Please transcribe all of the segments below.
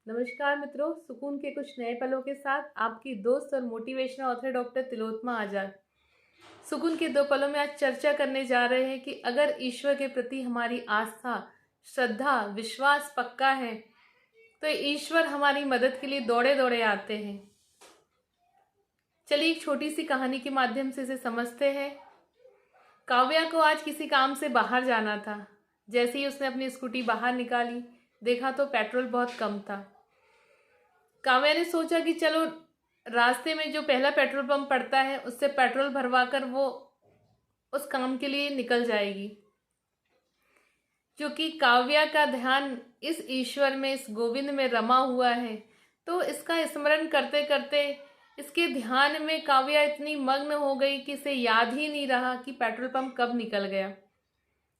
नमस्कार मित्रों, सुकून के कुछ नए पलों के साथ आपकी दोस्त और मोटिवेशनल ऑथर डॉक्टर तिलोत्तमा आजाद। सुकून के 2 पलों में आज चर्चा करने जा रहे हैं कि अगर ईश्वर के प्रति हमारी आस्था, श्रद्धा, विश्वास पक्का है तो ईश्वर हमारी मदद के लिए दौड़े दौड़े आते हैं। चलिए एक छोटी सी कहानी के माध्यम से इसे समझते हैं। काव्या को आज किसी काम से बाहर जाना था। जैसे ही उसने अपनी स्कूटी बाहर निकाली, देखा तो पेट्रोल बहुत कम था। काव्या ने सोचा कि चलो रास्ते में जो पहला पेट्रोल पंप पड़ता है उससे पेट्रोल भरवाकर वो उस काम के लिए निकल जाएगी। क्योंकि काव्या का ध्यान इस ईश्वर में, इस गोविंद में रमा हुआ है, तो इसका स्मरण करते करते इसके ध्यान में काव्या इतनी मग्न हो गई कि इसे याद ही नहीं रहा कि पेट्रोल पंप कब निकल गया।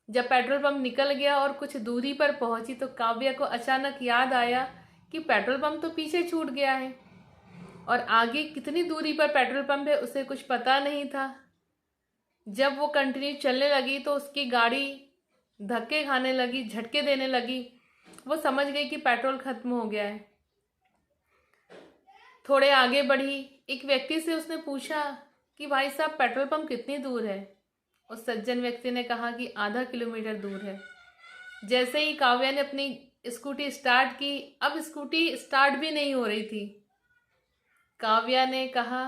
जब पेट्रोल पंप निकल गया और कुछ दूरी पर पहुंची तो काव्या को अचानक याद आया कि पेट्रोल पंप तो पीछे छूट गया है और आगे कितनी दूरी पर पेट्रोल पंप है उसे कुछ पता नहीं था। जब वो कंटिन्यू चलने लगी तो उसकी गाड़ी धक्के खाने लगी, झटके देने लगी। वो समझ गई कि पेट्रोल खत्म हो गया है। थोड़े आगे बढ़ी, एक व्यक्ति से उसने पूछा कि भाई साहब पेट्रोल पंप कितनी दूर है। उस सज्जन व्यक्ति ने कहा कि आधा किलोमीटर दूर है। जैसे ही काव्या ने अपनी स्कूटी स्टार्ट की, अब स्कूटी स्टार्ट भी नहीं हो रही थी। काव्या ने कहा,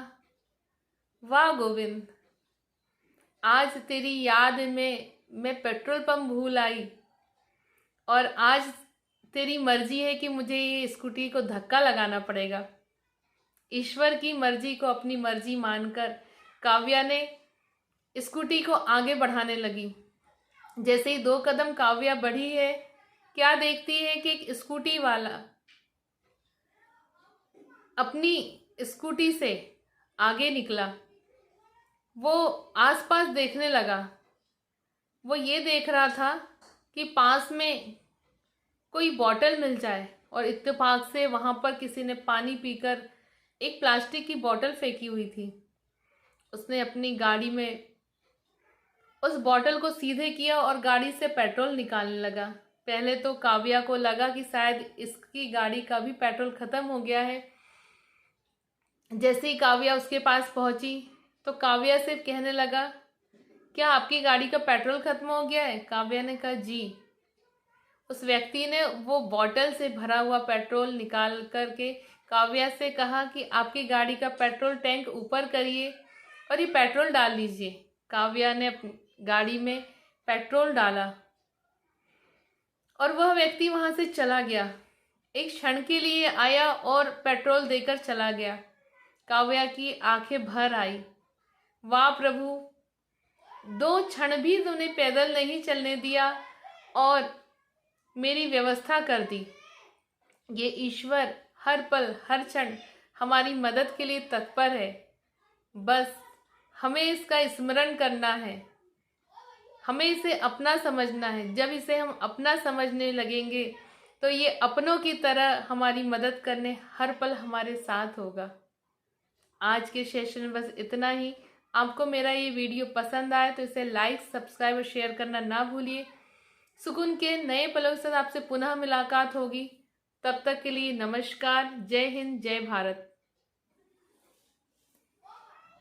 वाह गोविंद, आज तेरी याद में मैं पेट्रोल पंप भूल आई और आज तेरी मर्जी है कि मुझे ये स्कूटी को धक्का लगाना पड़ेगा। ईश्वर की मर्जी को अपनी मर्जी मानकर काव्या ने स्कूटी को आगे बढ़ाने लगी। जैसे ही 2 कदम काव्या बढ़ी है, क्या देखती है कि एक स्कूटी वाला अपनी स्कूटी से आगे निकला। वो आसपास देखने लगा। वो ये देख रहा था कि पास में कोई बोतल मिल जाए और इत्तेफाक से वहां पर किसी ने पानी पीकर एक प्लास्टिक की बोतल फेंकी हुई थी। उसने अपनी गाड़ी में उस बोतल को सीधे किया और गाड़ी से पेट्रोल निकालने लगा। पहले तो काव्या को लगा कि शायद इसकी गाड़ी का भी पेट्रोल खत्म हो गया है। जैसे ही काव्या उसके पास पहुंची तो काव्या से कहने लगा, क्या आपकी गाड़ी का पेट्रोल खत्म हो गया है? काव्या ने कहा, जी। उस व्यक्ति ने वो बोतल से भरा हुआ पेट्रोल निकाल करके काव्या से कहा कि आपकी गाड़ी का पेट्रोल टैंक ऊपर करिए और ये पेट्रोल डाल लीजिए। काव्या ने अपनी गाड़ी में पेट्रोल डाला और वह व्यक्ति वहां से चला गया। एक क्षण के लिए आया और पेट्रोल देकर चला गया। काव्या की आंखें भर आई। वाह प्रभु, 2 क्षण भी तूने पैदल नहीं चलने दिया और मेरी व्यवस्था कर दी। ये ईश्वर हर पल हर क्षण हमारी मदद के लिए तत्पर है। बस हमें इसका स्मरण करना है, हमें इसे अपना समझना है। जब इसे हम अपना समझने लगेंगे तो ये अपनों की तरह हमारी मदद करने हर पल हमारे साथ होगा। आज के सेशन में बस इतना ही। आपको मेरा ये वीडियो पसंद आए तो इसे लाइक, सब्सक्राइब और शेयर करना ना भूलिए। सुकून के नए पलों के साथ आपसे पुनः मुलाकात होगी। तब तक के लिए नमस्कार। जय हिंद, जय भारत।